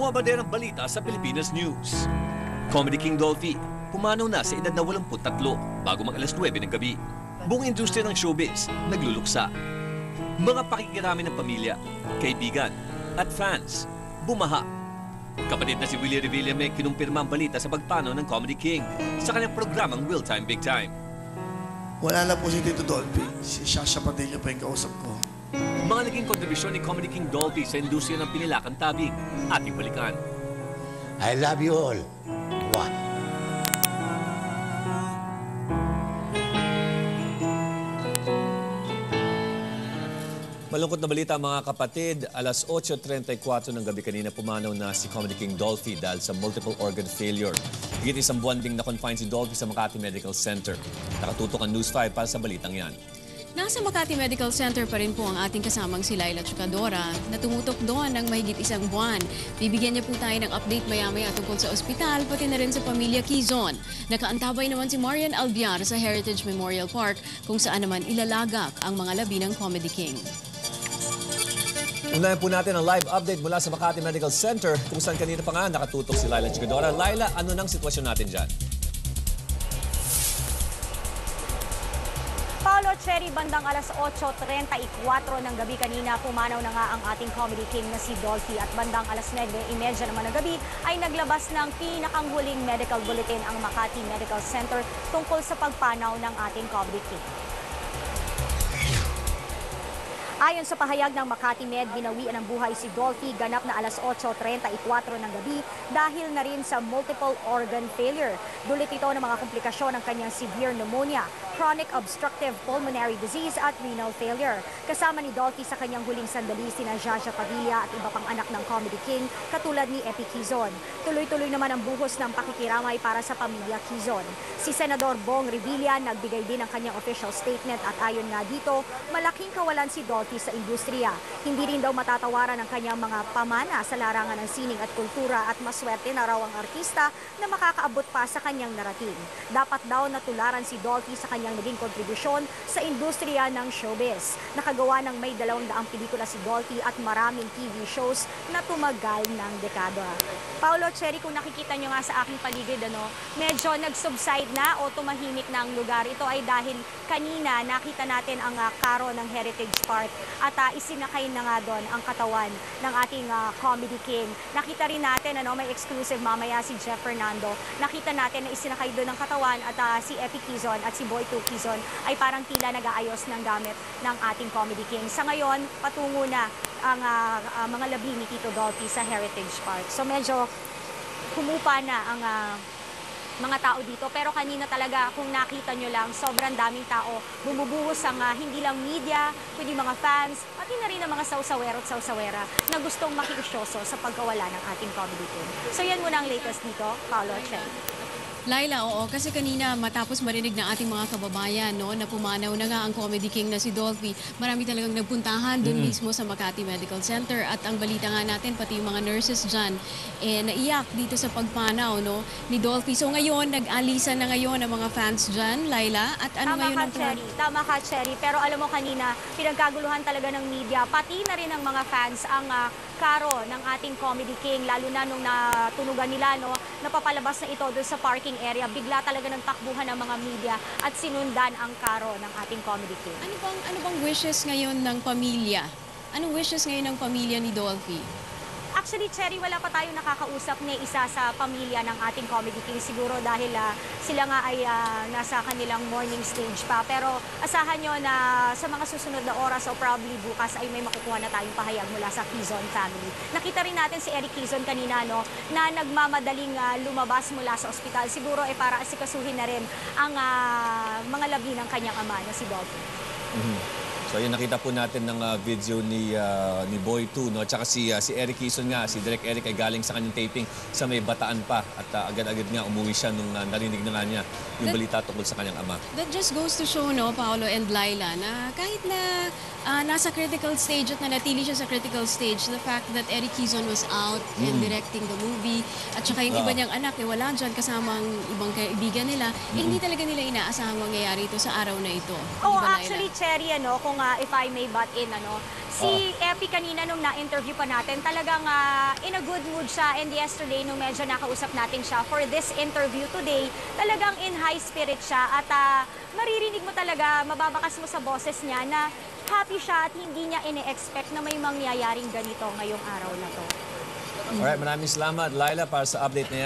Bumabaderang balita sa Pilipinas News. Comedy King Dolphy, pumanaw na sa edad na 83 bago mag alas 9 ng gabi. Buong industriya ng showbiz, nagluluksa. Mga pakikirami ng pamilya, kaibigan, at fans, bumaha. Kapatid na si Willie Revilla may kinumpirma ang balita sa pagpanaw ng Comedy King sa kanyang programang Real Time Big Time. Wala na po si Tito Dolphy. Si Shasha Padilla pa yung kausap ko. Mga naging kontribusyon ni Comedy King Dolphy sa industriya ng pinilakan tabing, ating balikan. I love you all. Mwah. Malungkot na balita mga kapatid, alas 8:34 ng gabi kanina pumanaw na si Comedy King Dolphy dahil sa multiple organ failure. Higit isang buwan ding na-confine si Dolphy sa Makati Medical Center. Nakatutok ang News 5 para sa balitang yan. Nasa Makati Medical Center pa rin po ang ating kasamang si Laila Chukadora na tumutok doon ng mahigit isang buwan. Bibigyan niya po tayo ng update maya-maya tungkol sa ospital, pati na rin sa pamilya Quizon. Nakaantabay naman si Marian Albiar sa Heritage Memorial Park kung saan naman ilalagak ang mga labi ng Comedy King. Unahin po natin ang live update mula sa Makati Medical Center kung saan kanina pa nga nakatutok si Laila Chukadora. Laila, ano nang sitwasyon natin dyan? Paulo, Cherry, bandang alas 8:34 ng gabi kanina, pumanaw na nga ang ating Comedy King na si Dolphy at bandang alas 9:30 naman ng gabi ay naglabas ng pinakang huling medical bulletin ang Makati Medical Center tungkol sa pagpanaw ng ating Comedy King. Ayon sa pahayag ng Makati Med, binawian ng buhay si Dolphy ganap na alas 8:34 ng gabi dahil na rin sa multiple organ failure. Dulot ito ng mga komplikasyon ng kanyang severe pneumonia, chronic obstructive pulmonary disease at renal failure. Kasama ni Dolphy sa kanyang huling sandali sina Jaja Padilla at iba pang anak ng Comedy King katulad ni Epi Quizon. Tuloy-tuloy naman ang buhos ng pakikiramay para sa pamilya Quizon. Si Senador Bong Revilla nagbigay din ng kanyang official statement at ayon nga dito, malaking kawalan si Dolphy sa industriya. Hindi rin daw matatawaran ang kanyang mga pamana sa larangan ng sining at kultura at maswerte na raw ang artista na makakaabot pa sa kanyang narating. Dapat daw natularan si Dolphy sa kanyang naging kontribusyon sa industriya ng showbiz. Nakagawa ng may 200 pelikula si Dolphy at maraming TV shows na tumagal ng dekada. Paulo, Cherry, kung nakikita nyo nga sa aking paligid, medyo nag-subside na o tumahimik na ang lugar. Ito ay dahil kanina nakita natin ang karo ng Heritage Park at isinakay na nga doon ang katawan ng ating Comedy King. Nakita rin natin, may exclusive mamaya si Jeff Fernando. Nakita natin na isinakay doon ang katawan at si Epi Quizon at si Boy 2 Quizon ay parang tila nag-aayos ng gamit ng ating Comedy King. Sa ngayon, patungo na ang mga labi ni Tito Dolphy sa Heritage Park. So medyo humupa na ang mga tao dito. Pero kanina talaga, kung nakita nyo lang, sobrang daming tao. Bumubuhos ang hindi lang media, kundi mga fans, pati na rin ang mga sausawero at sausawera na gustong makiusyoso sa pagkawala ng ating Comedy King. So yan muna ang latest dito, Paulo, Chen. Laila, oo, kasi kanina matapos marinig ng ating mga kababayan na pumanaw na nga ang Comedy King na si Dolphy, marami talagang nagpuntahan doon mismo sa Makati Medical Center at ang balita nga natin, pati yung mga nurses dyan, naiyak dito sa pagpanaw ni Dolphy. So ngayon, nag-alisan na ngayon ang mga fans dyan, Laila, at ano ngayon ang Tama ka, Cherry. Pero alam mo kanina, pinagkaguluhan talaga ng media, pati na rin ng mga fans ang karo ng ating Comedy King, lalo na nung natunugan nila, napapalabas na ito doon sa parking area. Bigla talaga ng takbuhan ng mga media at sinundan ang karo ng ating Comedy King. Ano bang wishes ngayon ng pamilya? Anong wishes ngayon ng pamilya ni Dolphy? Actually, Cherry, wala pa tayong nakakausap na isa sa pamilya ng ating Comedy King. Siguro dahil sila nga ay nasa kanilang morning stage pa. Pero asahan nyo na sa mga susunod na oras o probably bukas ay may makukuha na tayong pahayag mula sa Quizon family. Nakita rin natin si Eric Quizon kanina na nagmamadaling lumabas mula sa ospital. Siguro para asikasuhin na rin ang mga labi ng kanyang ama na si Dolphy. So ayun, nakita po natin ng video ni Boy 2, at saka si Eric Quizon nga, si Direk Eric ay galing sa kanyang taping sa may Bataan pa at agad-agad nga umuwi siya nung narinig na nga niya yung balita tungkol sa kanyang ama. That just goes to show, Paolo and Laila, na kahit na nasa critical stage at nanatili siya sa critical stage. The fact that Eric Quezon was out and directing the movie at saka yung iba niyang anak wala dyan kasama ang ibang kaibigan nila, hindi talaga nila inaasahang mangyayari ito sa araw na ito. Oh, Di ba, Laila? actually, Cherry, kung if I may butt in, si Epi kanina nung na-interview pa natin, talagang in a good mood siya. And yesterday, nung medyo nakausap natin siya for this interview today, talagang in high spirit siya. At maririnig mo talaga, mababakas mo sa boses niya na happy siya at hindi niya ine-expect na may mangyayaring ganito ngayong araw na to. Alright, maraming salamat, Laila, para sa update na yan.